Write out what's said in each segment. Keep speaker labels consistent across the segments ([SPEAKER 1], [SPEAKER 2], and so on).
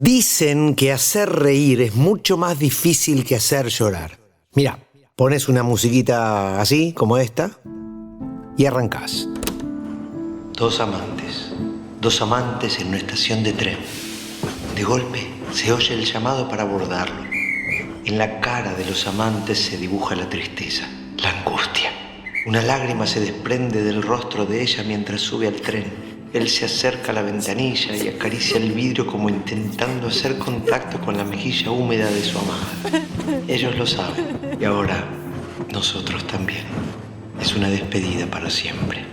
[SPEAKER 1] Dicen que hacer reír es mucho más difícil que hacer llorar. Mira, pones una musiquita así, como esta, y arrancás. Dos amantes en una estación de tren. De golpe se oye el llamado para abordarlo. En la cara de los amantes se dibuja la tristeza, la angustia. Una lágrima se desprende del rostro de ella mientras sube al tren. Él se acerca a la ventanilla y acaricia el vidrio como intentando hacer contacto con la mejilla húmeda de su amada. Ellos lo saben y ahora nosotros también. Es una despedida para siempre.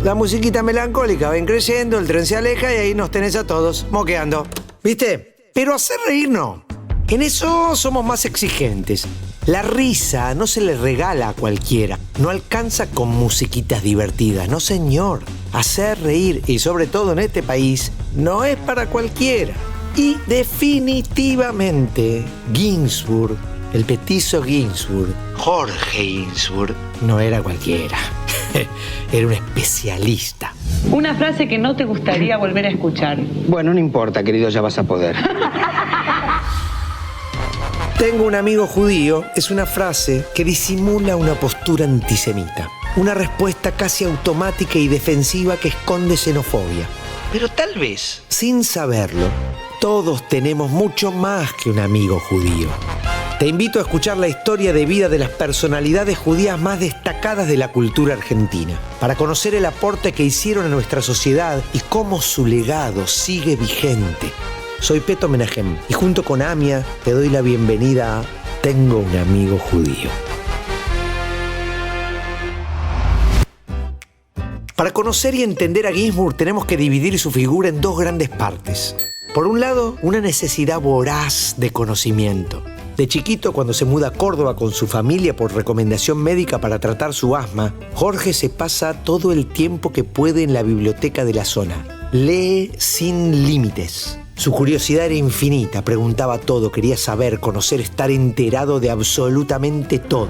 [SPEAKER 1] La musiquita melancólica ven creciendo, el tren se aleja y ahí nos tenés a todos moqueando. ¿Viste? Pero hacer reír no. En eso somos más exigentes. La risa no se le regala a cualquiera. No alcanza con musiquitas divertidas. No, señor. Hacer reír, y sobre todo en este país, no es para cualquiera. Y definitivamente, Ginsburg, el petizo Ginsburg, Jorge Ginsburg, no era cualquiera. Era un especialista.
[SPEAKER 2] Una frase que no te gustaría volver a escuchar.
[SPEAKER 3] Bueno, no importa, querido, ya vas a poder.
[SPEAKER 1] Tengo un amigo judío es una frase que disimula una postura antisemita. Una respuesta casi automática y defensiva que esconde xenofobia. Pero tal vez, sin saberlo, todos tenemos mucho más que un amigo judío. Te invito a escuchar la historia de vida de las personalidades judías más destacadas de la cultura argentina, para conocer el aporte que hicieron a nuestra sociedad y cómo su legado sigue vigente. Soy Peto Menahem y junto con Amia te doy la bienvenida a Tengo un amigo judío. Para conocer y entender a Ginsburg tenemos que dividir su figura en dos grandes partes. Por un lado, una necesidad voraz de conocimiento. De chiquito, cuando se muda a Córdoba con su familia por recomendación médica para tratar su asma, Jorge se pasa todo el tiempo que puede en la biblioteca de la zona. Lee sin límites. Su curiosidad era infinita, preguntaba todo, quería saber, conocer, estar enterado de absolutamente todo.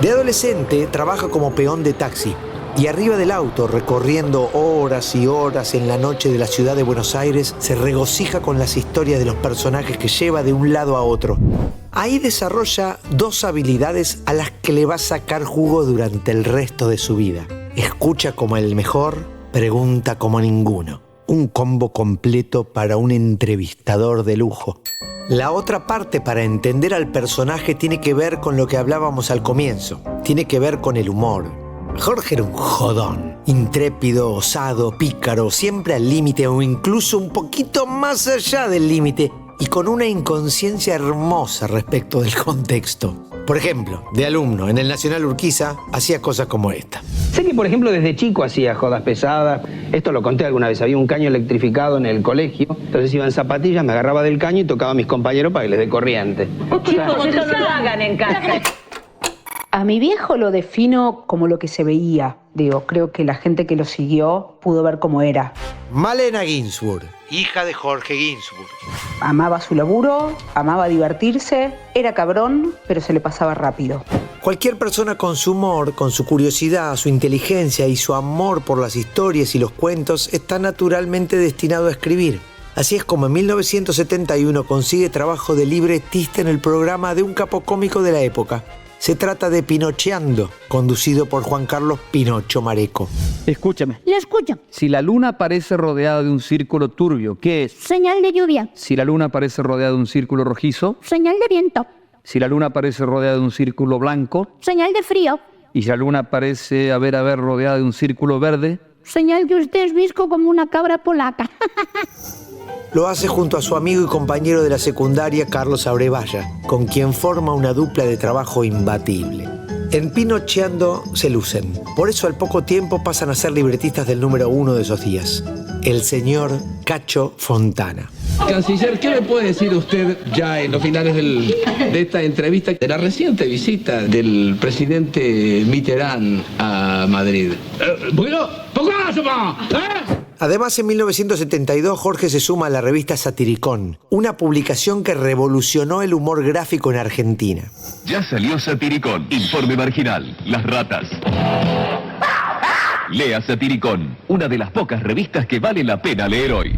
[SPEAKER 1] De adolescente trabaja como peón de taxi y arriba del auto, recorriendo horas y horas en la noche de la ciudad de Buenos Aires, se regocija con las historias de los personajes que lleva de un lado a otro. Ahí desarrolla dos habilidades a las que le va a sacar jugo durante el resto de su vida. Escucha como el mejor, pregunta como ninguno. Un combo completo para un entrevistador de lujo. La otra parte para entender al personaje tiene que ver con lo que hablábamos al comienzo. Tiene que ver con el humor. Jorge era un jodón. Intrépido, osado, pícaro, siempre al límite o incluso un poquito más allá del límite y con una inconsciencia hermosa respecto del contexto. Por ejemplo, de alumno en el Nacional Urquiza hacía cosas como esta.
[SPEAKER 3] Sé que, por ejemplo, desde chico hacía jodas pesadas. Esto lo conté alguna vez. Había un caño electrificado en el colegio. Entonces iba en zapatillas, me agarraba del caño y tocaba a mis compañeros para que les dé corriente.
[SPEAKER 2] Chicos, eso no lo hagan en casa.
[SPEAKER 4] A mi viejo lo defino como lo que se veía. Digo, creo que la gente que lo siguió pudo ver cómo era.
[SPEAKER 1] Malena Ginsburg, hija de Jorge Ginsburg.
[SPEAKER 4] Amaba su laburo, amaba divertirse, era cabrón, pero se le pasaba rápido.
[SPEAKER 1] Cualquier persona con su humor, con su curiosidad, su inteligencia y su amor por las historias y los cuentos está naturalmente destinado a escribir. Así es como en 1971 consigue trabajo de libretista en el programa de un capo cómico de la época. Se trata de Pinocheando, conducido por Juan Carlos Pinocho Mareco.
[SPEAKER 5] Escúchame.
[SPEAKER 6] Le escucho.
[SPEAKER 5] Si la luna aparece rodeada de un círculo turbio, ¿qué es?
[SPEAKER 6] Señal de lluvia.
[SPEAKER 5] Si la luna aparece rodeada de un círculo rojizo.
[SPEAKER 6] Señal de viento.
[SPEAKER 5] Si la luna aparece rodeada de un círculo blanco.
[SPEAKER 6] Señal de frío.
[SPEAKER 5] Y si la luna aparece, rodeada de un círculo verde.
[SPEAKER 6] Señal que usted es visco como una cabra polaca.
[SPEAKER 1] Lo hace junto a su amigo y compañero de la secundaria, Carlos Abrevaya, con quien forma una dupla de trabajo imbatible. En Pinocheando se lucen. Por eso al poco tiempo pasan a ser libretistas del número 1 de esos días, el señor Cacho Fontana.
[SPEAKER 7] Canciller, ¿qué me puede decir usted ya en los finales de esta entrevista de la reciente visita del presidente Mitterrand a Madrid?
[SPEAKER 1] Además, en 1972, Jorge se suma a la revista Satiricón, una publicación que revolucionó el humor gráfico en Argentina.
[SPEAKER 8] Ya salió Satiricón, informe marginal, las ratas. Lea Satiricón, una de las pocas revistas que vale la pena leer hoy.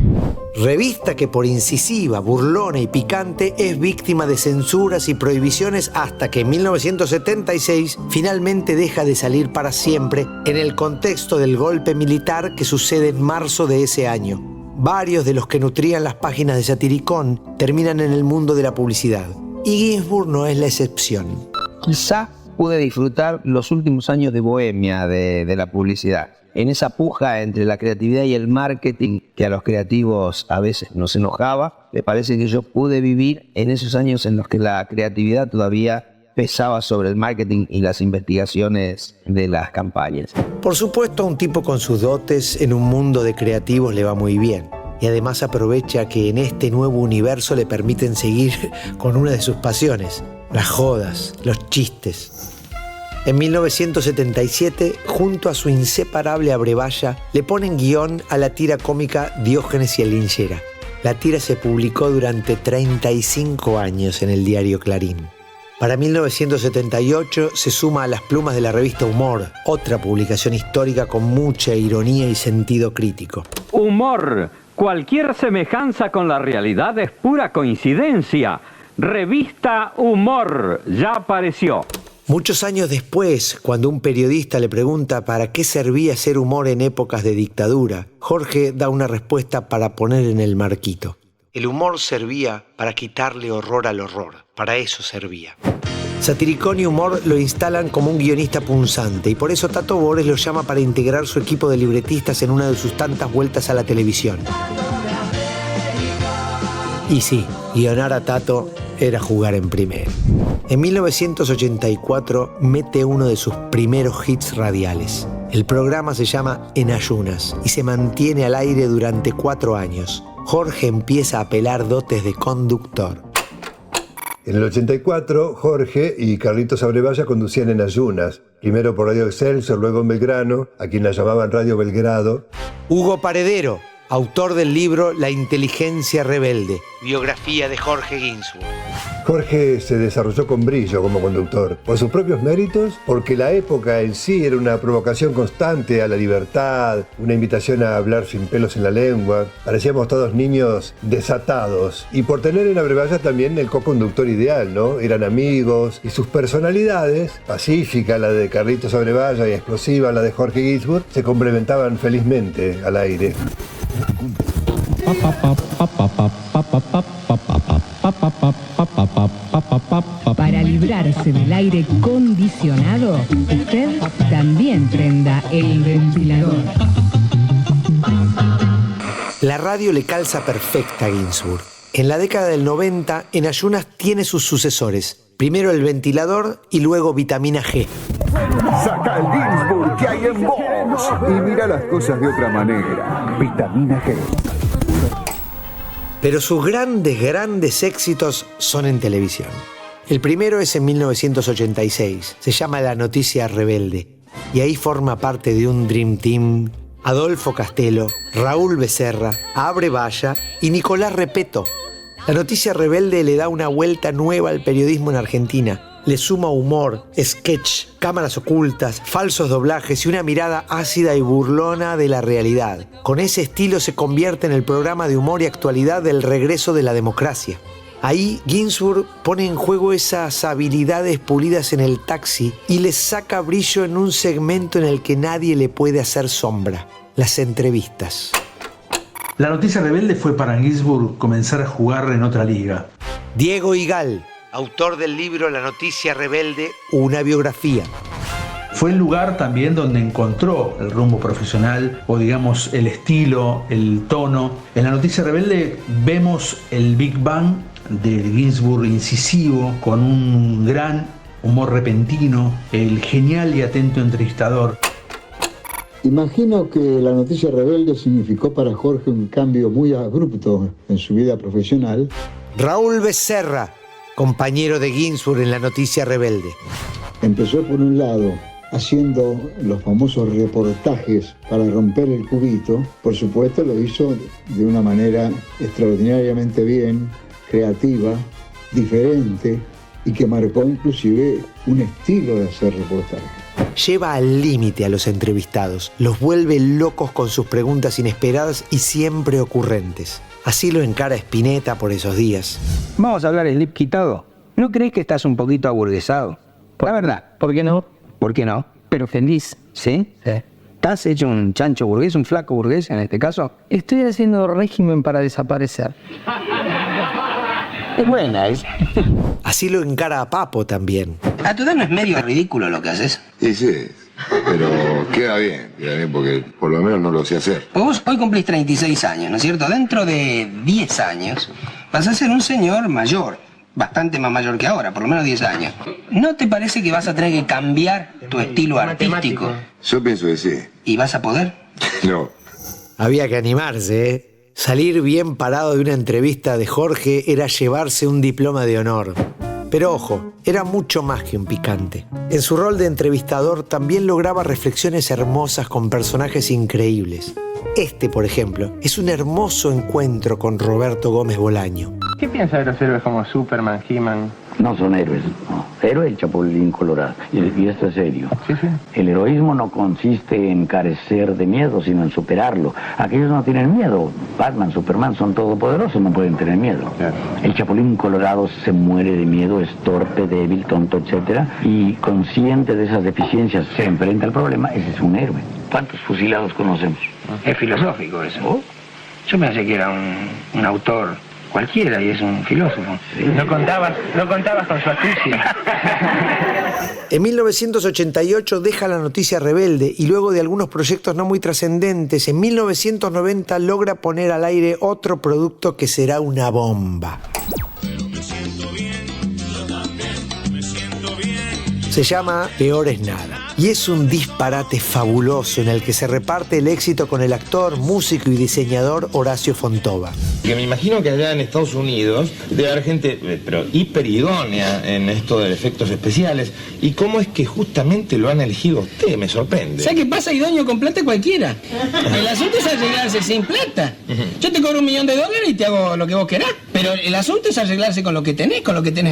[SPEAKER 1] Revista que por incisiva, burlona y picante es víctima de censuras y prohibiciones hasta que en 1976 finalmente deja de salir para siempre en el contexto del golpe militar que sucede en marzo de ese año. Varios de los que nutrían las páginas de Satiricón terminan en el mundo de la publicidad. Y Ginsburg no es la excepción.
[SPEAKER 3] Quizá pude disfrutar los últimos años de bohemia de la publicidad. En esa puja entre la creatividad y el marketing que a los creativos a veces nos enojaba, me parece que yo pude vivir en esos años en los que la creatividad todavía pesaba sobre el marketing y las investigaciones de las campañas.
[SPEAKER 1] Por supuesto, a un tipo con sus dotes en un mundo de creativos le va muy bien. Y además aprovecha que en este nuevo universo le permiten seguir con una de sus pasiones, las jodas, los chistes. En 1977, junto a su inseparable Abrevaya, le ponen guión a la tira cómica Diógenes y el linchera. La tira se publicó durante 35 años en el diario Clarín. Para 1978 se suma a las plumas de la revista Humor, otra publicación histórica con mucha ironía y sentido crítico.
[SPEAKER 9] Humor. Cualquier semejanza con la realidad es pura coincidencia. Revista Humor ya apareció.
[SPEAKER 1] Muchos años después, cuando un periodista le pregunta para qué servía hacer humor en épocas de dictadura, Jorge da una respuesta para poner en el marquito. El humor servía para quitarle horror al horror. Para eso servía. Satiricón y Humor lo instalan como un guionista punzante y por eso Tato Bores lo llama para integrar su equipo de libretistas en una de sus tantas vueltas a la televisión. Y sí, guionar a Tato era jugar en primera. En 1984 mete uno de sus primeros hits radiales. El programa se llama En Ayunas y se mantiene al aire durante 4 años. Jorge empieza a pelar dotes de conductor.
[SPEAKER 10] En el 84, Jorge y Carlitos Abrevaya conducían En Ayunas, primero por Radio Excelsior, luego en Belgrano, a quien la llamaban Radio Belgrado.
[SPEAKER 1] Hugo Paredero, autor del libro La inteligencia rebelde, biografía de Jorge Ginsburg.
[SPEAKER 10] Jorge se desarrolló con brillo como conductor, por sus propios méritos, porque la época en sí era una provocación constante a la libertad, una invitación a hablar sin pelos en la lengua. Parecíamos todos niños desatados. Y por tener en Abrevaya también el co-conductor ideal, ¿no? Eran amigos y sus personalidades, pacífica la de Carlitos Abrevaya y explosiva la de Jorge Ginsburg, se complementaban felizmente al aire.
[SPEAKER 11] Para librarse del aire condicionado, usted también prenda el ventilador.
[SPEAKER 1] La radio le calza perfecta a Ginsburg. En la década del 90, En Ayunas tiene sus sucesores. Primero el ventilador y luego Vitamina G.
[SPEAKER 12] Saca el Ginsburg que hay en vos y mira las cosas de otra manera. Vitamina G.
[SPEAKER 1] Pero sus grandes éxitos son en televisión. El primero es en 1986. Se llama La Noticia Rebelde. Y ahí forma parte de un Dream Team Adolfo Castelo, Raúl Becerra, Abrevaya y Nicolás Repetto. La Noticia Rebelde le da una vuelta nueva al periodismo en Argentina. Le suma humor, sketch, cámaras ocultas, falsos doblajes y una mirada ácida y burlona de la realidad. Con ese estilo se convierte en el programa de humor y actualidad del regreso de la democracia. Ahí Ginsburg pone en juego esas habilidades pulidas en el taxi y les saca brillo en un segmento en el que nadie le puede hacer sombra: las entrevistas.
[SPEAKER 13] La Noticia Rebelde fue para Ginsburg comenzar a jugar en otra liga.
[SPEAKER 1] Diego Igal, autor del libro La Noticia Rebelde, una biografía.
[SPEAKER 13] Fue el lugar también donde encontró el rumbo profesional, o digamos el estilo, el tono. En La Noticia Rebelde vemos el Big Bang de Ginsburg incisivo, con un gran humor repentino, el genial y atento entrevistador.
[SPEAKER 14] Imagino que La Noticia Rebelde significó para Jorge un cambio muy abrupto en su vida profesional.
[SPEAKER 1] Raúl Becerra, compañero de Ginsburg en La Noticia Rebelde.
[SPEAKER 14] Empezó por un lado haciendo los famosos reportajes para romper el cubito. Por supuesto lo hizo de una manera extraordinariamente bien, creativa, diferente y que marcó inclusive un estilo de hacer reportajes.
[SPEAKER 1] Lleva al límite a los entrevistados, los vuelve locos con sus preguntas inesperadas y siempre ocurrentes. Así lo encara Spinetta por esos días.
[SPEAKER 3] Vamos a hablar de slip quitado. ¿No crees que estás un poquito aburguesado? La verdad.
[SPEAKER 5] ¿Por qué no?
[SPEAKER 3] ¿Por qué no?
[SPEAKER 5] Pero feliz.
[SPEAKER 3] ¿Sí?
[SPEAKER 5] Sí.
[SPEAKER 3] ¿Estás hecho un chancho burgués, un flaco burgués en este caso?
[SPEAKER 5] Estoy haciendo régimen para desaparecer.
[SPEAKER 3] Es buena, ¿eh?
[SPEAKER 1] Así lo encara a Papo también.
[SPEAKER 15] ¿A tu edad no es medio ridículo lo que haces?
[SPEAKER 16] Sí, sí, pero queda bien porque por lo menos no lo sé hacer.
[SPEAKER 15] Pues vos hoy cumplís 36 años, ¿no es cierto? Dentro de 10 años vas a ser un señor mayor, bastante más mayor que ahora, por lo menos 10 años. ¿No te parece que vas a tener que cambiar tu estilo artístico?
[SPEAKER 16] Yo pienso que sí.
[SPEAKER 15] ¿Y vas a poder?
[SPEAKER 16] No.
[SPEAKER 1] Había que animarse, ¿eh? Salir bien parado de una entrevista de Jorge era llevarse un diploma de honor. Pero ojo, era mucho más que un picante. En su rol de entrevistador también lograba reflexiones hermosas con personajes increíbles. Este, por ejemplo, es un hermoso encuentro con Roberto Gómez Bolaño.
[SPEAKER 17] ¿Qué piensa de los héroes como Superman, He-Man?
[SPEAKER 18] No son héroes, no. Héroe el Chapulín Colorado. Y esto es serio.
[SPEAKER 17] Sí, sí.
[SPEAKER 18] El heroísmo no consiste en carecer de miedo, sino en superarlo. Aquellos no tienen miedo. Batman, Superman son todopoderosos, no pueden tener miedo.
[SPEAKER 17] Claro.
[SPEAKER 18] El Chapulín Colorado se muere de miedo, es torpe, débil, tonto, etc. Y consciente de esas deficiencias se enfrenta al problema. Ese es un héroe. ¿Cuántos fusilados conocemos?
[SPEAKER 15] Es filosófico eso. Yo pensé que era un autor cualquiera y es un filósofo.
[SPEAKER 18] Sí.
[SPEAKER 17] No contabas con su astucia.
[SPEAKER 1] En 1988 deja La Noticia Rebelde y luego de algunos proyectos no muy trascendentes, en 1990 logra poner al aire otro producto que será una bomba. Se llama Peor es nada. Y es un disparate fabuloso en el que se reparte el éxito con el actor, músico y diseñador Horacio Fontova.
[SPEAKER 19] Que me imagino que allá en Estados Unidos debe haber gente, pero hiperidónea en esto de efectos especiales. ¿Y cómo es que justamente lo han elegido usted? Me sorprende.
[SPEAKER 15] ¿Sabes qué pasa, idóneo con plata cualquiera? El asunto es arreglarse sin plata. Yo te cobro $1.000.000 y te hago lo que vos querás. Pero el asunto es arreglarse con lo que tenés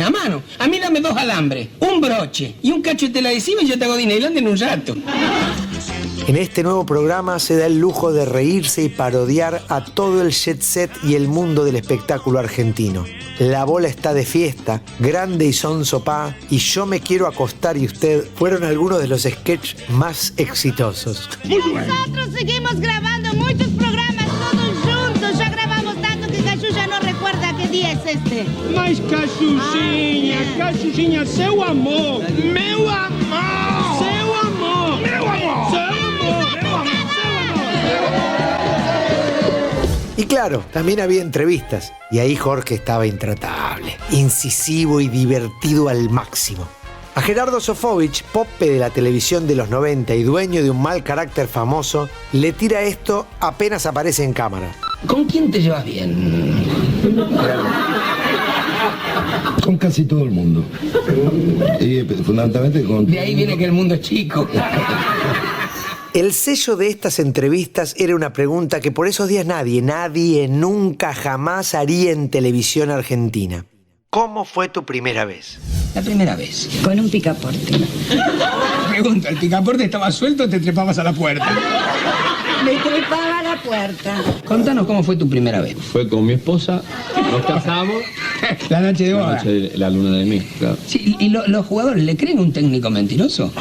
[SPEAKER 15] a mano. A mí dame 2 alambres, un broche y un cacho de tela adhesiva y yo te hago Disneyland en un rato.
[SPEAKER 1] En este nuevo programa se da el lujo de reírse y parodiar a todo el jet set y el mundo del espectáculo argentino. La bola está de fiesta, Grande y Sonso Pa y Yo me quiero acostar y usted fueron algunos de los sketches más exitosos.
[SPEAKER 20] Nosotros seguimos grabando muchos programas todos juntos. Ya grabamos tanto que Cachu ya no recuerda qué día es este.
[SPEAKER 21] Mas Cachuchinha, seu amor, meu amor, seu amor, meu amor, seu amor, meu amor, seu amor.
[SPEAKER 1] Y claro, también había entrevistas y ahí Jorge estaba intratable, incisivo y divertido al máximo. A Gerardo Sofovich, pope de la televisión de los 90 y dueño de un mal carácter famoso, le tira esto apenas aparece en cámara.
[SPEAKER 15] ¿Con quién te llevas bien?
[SPEAKER 16] Con casi todo el mundo. Y fundamentalmente con...
[SPEAKER 15] De ahí viene que el mundo es chico.
[SPEAKER 1] El sello de estas entrevistas era una pregunta que por esos días nadie, nunca, jamás haría en televisión argentina. ¿Cómo fue tu primera vez?
[SPEAKER 15] La primera vez.
[SPEAKER 22] Con un picaporte.
[SPEAKER 15] Pregunta, ¿el picaporte estaba suelto o te trepabas a la puerta?
[SPEAKER 22] Me trepaba a la puerta.
[SPEAKER 15] Contanos cómo fue tu primera vez.
[SPEAKER 7] Fue con mi esposa, nos casamos.
[SPEAKER 15] La noche de boda.
[SPEAKER 7] La noche de la luna de miel, claro.
[SPEAKER 15] Sí, ¿y los jugadores le creen un técnico mentiroso?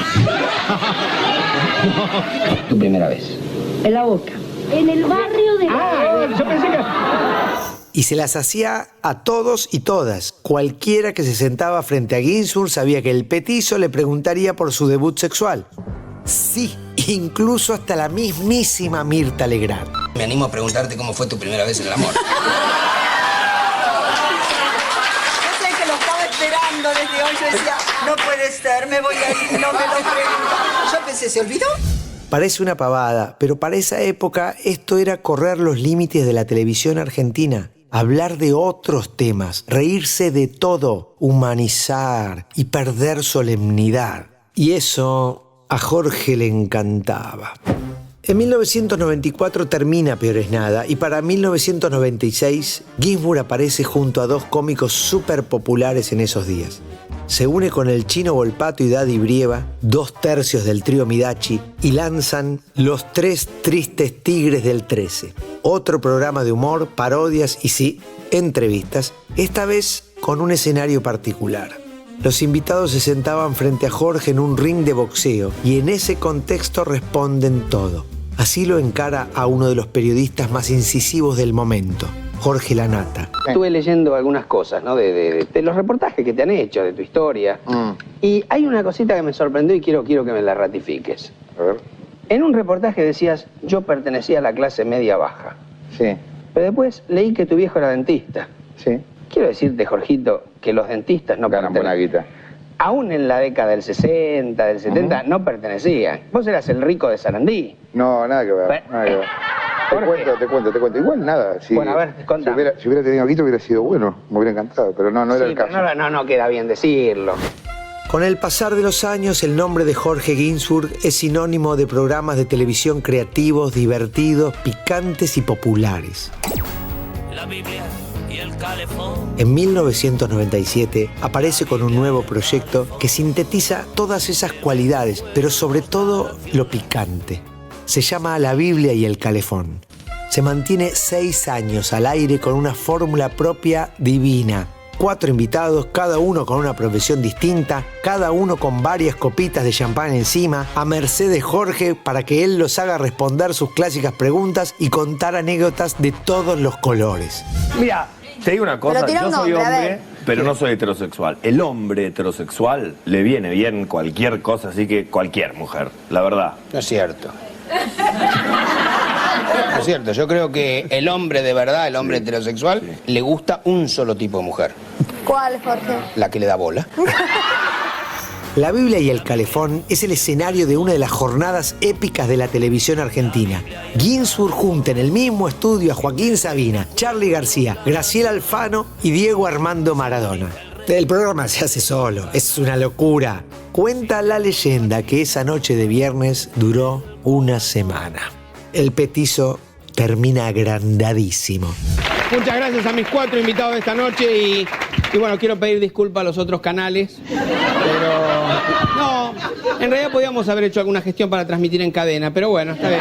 [SPEAKER 15] Tu primera vez.
[SPEAKER 22] En la Boca. En el barrio de la
[SPEAKER 15] yo pensé que...
[SPEAKER 1] Y se las hacía a todos y todas. Cualquiera que se sentaba frente a Ginsburg sabía que el petizo le preguntaría por su debut sexual. Sí, incluso hasta la mismísima Mirta Legrand.
[SPEAKER 15] Me animo a preguntarte cómo fue tu primera vez en el amor.
[SPEAKER 22] Yo sé que lo estaba esperando desde hoy. Yo decía, no puede ser, me voy a ir, no me lo pregunto. Yo pensé, ¿se olvidó?
[SPEAKER 1] Parece una pavada, pero para esa época esto era correr los límites de la televisión argentina. Hablar de otros temas, reírse de todo, humanizar y perder solemnidad. Y eso a Jorge le encantaba. En 1994 termina Peor es nada y para 1996 Ginsburg aparece junto a 2 cómicos súper populares en esos días. se une con el Chino Volpato y Daddy Brieva, 2/3 del trío Midachi, y lanzan Los Tres Tristes Tigres del 13. Otro programa de humor, parodias y sí, entrevistas, esta vez con un escenario particular. Los invitados se sentaban frente a Jorge en un ring de boxeo y en ese contexto responden todo. Así lo encara a uno de los periodistas más incisivos del momento, Jorge Lanata.
[SPEAKER 3] Estuve leyendo algunas cosas, ¿no? de los reportajes que te han hecho, de tu historia. Y hay una cosita que me sorprendió y quiero que me la ratifiques.
[SPEAKER 2] A ver.
[SPEAKER 3] En un reportaje decías, yo pertenecía a la clase media baja.
[SPEAKER 2] Sí.
[SPEAKER 3] Pero después leí que tu viejo era dentista.
[SPEAKER 2] Sí.
[SPEAKER 3] Quiero decirte, Jorgito, que los dentistas no
[SPEAKER 2] ganan buena guita.
[SPEAKER 3] Aún en la década del 60, del 70, no pertenecían. Vos eras el rico de Sarandí.
[SPEAKER 2] No, nada que ver, nada que ver. Te cuento. Igual nada. Si,
[SPEAKER 3] bueno, a ver, contame.
[SPEAKER 2] Si hubiera tenido guito hubiera sido bueno, me hubiera encantado, pero no era el caso.
[SPEAKER 3] No queda bien decirlo.
[SPEAKER 1] Con el pasar de los años, el nombre de Jorge Ginsburg es sinónimo de programas de televisión creativos, divertidos, picantes y populares.
[SPEAKER 4] La Biblia y el calefón.
[SPEAKER 1] En 1997 aparece con un nuevo proyecto que sintetiza todas esas cualidades, pero sobre todo lo picante. Se llama La Biblia y el calefón. Se mantiene 6 años al aire con una fórmula propia divina. 4 invitados, cada uno con una profesión distinta, cada uno con varias copitas de champán encima, a merced de Jorge para que él los haga responder sus clásicas preguntas y contar anécdotas de todos los colores.
[SPEAKER 23] Mira, te digo una cosa,
[SPEAKER 24] Pero
[SPEAKER 23] yo soy hombre, pero
[SPEAKER 24] Sí.
[SPEAKER 23] no soy heterosexual. El hombre heterosexual le viene bien cualquier cosa, así que cualquier mujer, la verdad.
[SPEAKER 15] No es cierto. No es cierto, yo creo que el hombre de verdad, el hombre heterosexual, le gusta un solo tipo de mujer.
[SPEAKER 24] ¿Cuál, Jorge?
[SPEAKER 15] La que le da bola.
[SPEAKER 1] La Biblia y el calefón es el escenario de una de las jornadas épicas de la televisión argentina. Ginsburg junta en el mismo estudio a Joaquín Sabina, Charly García, Graciela Alfano y Diego Armando Maradona. El programa se hace solo, es una locura. Cuenta la leyenda que esa noche de viernes duró una semana. El petizo termina agrandadísimo.
[SPEAKER 15] Muchas gracias a mis 4 invitados de esta noche y bueno, quiero pedir disculpas a los otros canales, pero no, en realidad podíamos haber hecho alguna gestión para transmitir en cadena, pero bueno, está bien.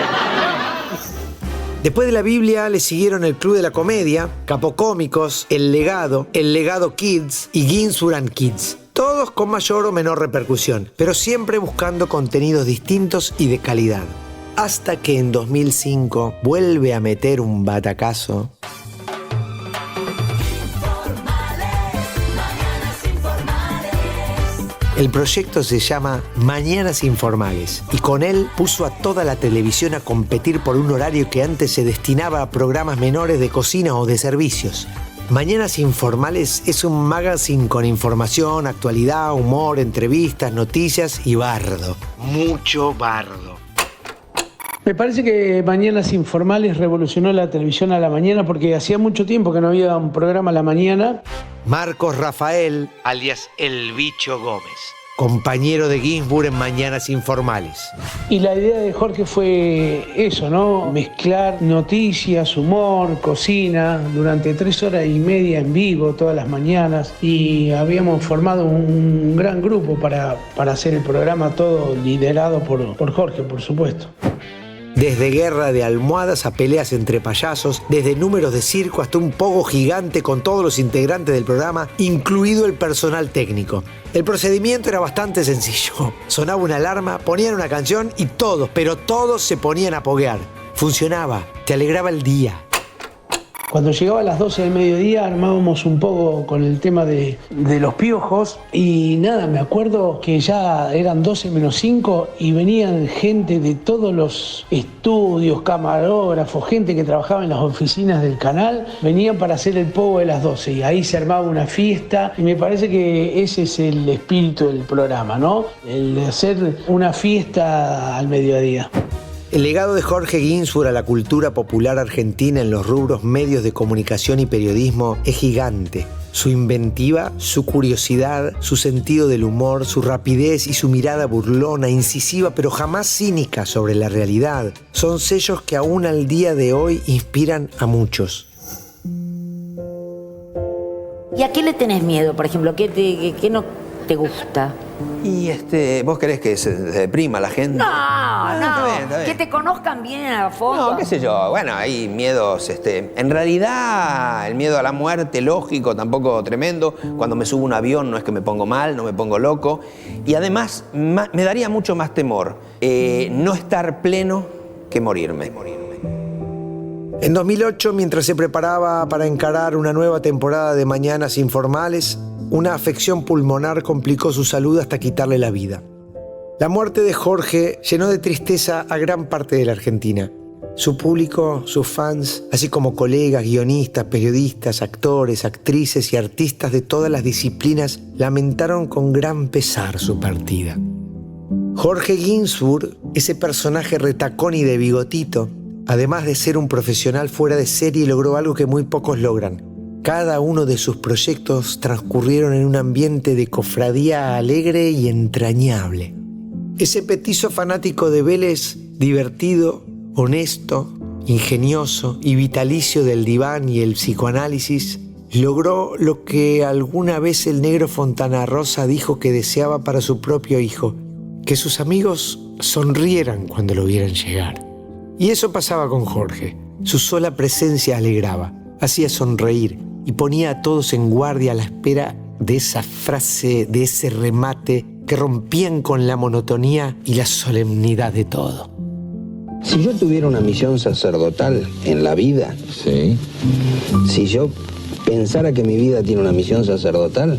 [SPEAKER 1] Después de la Biblia le siguieron el Club de la Comedia, Capocómicos, El Legado Kids y Ginsburg and Kids. Todos con mayor o menor repercusión, pero siempre buscando contenidos distintos y de calidad. Hasta que en 2005 vuelve a meter un batacazo. El proyecto se llama Mañanas Informales y con él puso a toda la televisión a competir por un horario que antes se destinaba a programas menores de cocina o de servicios. Mañanas Informales es un magazine con información, actualidad, humor, entrevistas, noticias y bardo. Mucho bardo.
[SPEAKER 25] Me parece que Mañanas Informales revolucionó la televisión a la mañana porque hacía mucho tiempo que no había un programa a la mañana.
[SPEAKER 1] Marcos Rafael, alias El Bicho Gómez, compañero de Ginsburg en Mañanas Informales.
[SPEAKER 25] Y la idea de Jorge fue eso, ¿no? Mezclar noticias, humor, cocina, durante 3 horas y media en vivo todas las mañanas. Y habíamos formado un gran grupo para hacer el programa, todo liderado por Jorge, por supuesto.
[SPEAKER 1] Desde guerra de almohadas a peleas entre payasos, desde números de circo hasta un pogo gigante con todos los integrantes del programa, incluido el personal técnico. El procedimiento era bastante sencillo. Sonaba una alarma, ponían una canción y todos, pero todos se ponían a poguear. Funcionaba, te alegraba el día.
[SPEAKER 25] Cuando llegaba a las 12 del mediodía armábamos un poco con el tema de los piojos y nada, me acuerdo que ya eran 12 menos 5 y venían gente de todos los estudios, camarógrafos, gente que trabajaba en las oficinas del canal, venían para hacer el pogo de las 12 y ahí se armaba una fiesta y me parece que ese es el espíritu del programa, ¿no? El de hacer una fiesta al mediodía.
[SPEAKER 1] El legado de Jorge Ginsburg a la cultura popular argentina en los rubros medios de comunicación y periodismo es gigante. Su inventiva, su curiosidad, su sentido del humor, su rapidez y su mirada burlona, incisiva pero jamás cínica sobre la realidad, son sellos que aún al día de hoy inspiran a muchos.
[SPEAKER 24] ¿Y a qué le tenés miedo, por ejemplo? ¿Qué no
[SPEAKER 6] te gusta?
[SPEAKER 3] Y ¿vos querés que se deprima la gente?
[SPEAKER 6] No,
[SPEAKER 3] Está bien, está bien.
[SPEAKER 6] que te conozcan bien a fondo.
[SPEAKER 3] No, qué sé yo. Bueno, hay miedos, en realidad el miedo a la muerte, lógico, tampoco tremendo. Cuando me subo a un avión no es que me pongo mal, no me pongo loco. Y además me daría mucho más temor no estar pleno que morirme.
[SPEAKER 1] En 2008, mientras se preparaba para encarar una nueva temporada de Mañanas Informales, una afección pulmonar complicó su salud hasta quitarle la vida. La muerte de Jorge llenó de tristeza a gran parte de la Argentina. Su público, sus fans, así como colegas, guionistas, periodistas, actores, actrices y artistas de todas las disciplinas lamentaron con gran pesar su partida. Jorge Ginsburg, ese personaje retacón y de bigotito, además de ser un profesional fuera de serie, logró algo que muy pocos logran. Cada uno de sus proyectos transcurrieron en un ambiente de cofradía alegre y entrañable. Ese petizo fanático de Vélez, divertido, honesto, ingenioso y vitalicio del diván y el psicoanálisis, logró lo que alguna vez el negro Fontana Rosa dijo que deseaba para su propio hijo: que sus amigos sonrieran cuando lo vieran llegar. Y eso pasaba con Jorge. Su sola presencia alegraba, hacía sonreír y ponía a todos en guardia a la espera de esa frase, de ese remate que rompían con la monotonía y la solemnidad de todo.
[SPEAKER 8] Si yo tuviera una misión sacerdotal en la vida, si yo pensara que mi vida tiene una misión sacerdotal,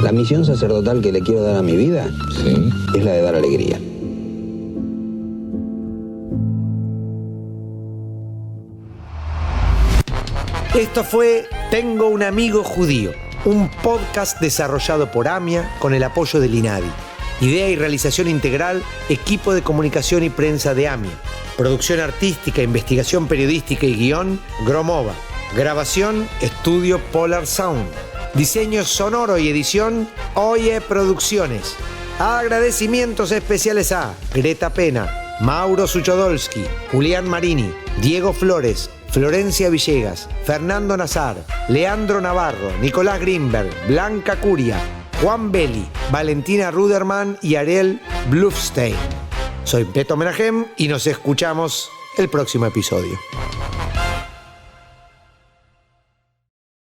[SPEAKER 8] la misión sacerdotal que le quiero dar a mi vida es la de dar alegría.
[SPEAKER 1] Esto fue Tengo un amigo judío, un podcast desarrollado por AMIA con el apoyo del INADI. Idea y realización integral, equipo de comunicación y prensa de AMIA. Producción artística, investigación periodística y guión, Gromova. Grabación, estudio Polar Sound. Diseño sonoro y edición, Oye Producciones. Agradecimientos especiales a Greta Pena, Mauro Suchodolski, Julián Marini, Diego Flores, Florencia Villegas, Fernando Nazar, Leandro Navarro, Nicolás Greenberg, Blanca Curia, Juan Belli, Valentina Ruderman y Ariel Blufstein. Soy Peto Menahem y nos escuchamos el próximo episodio.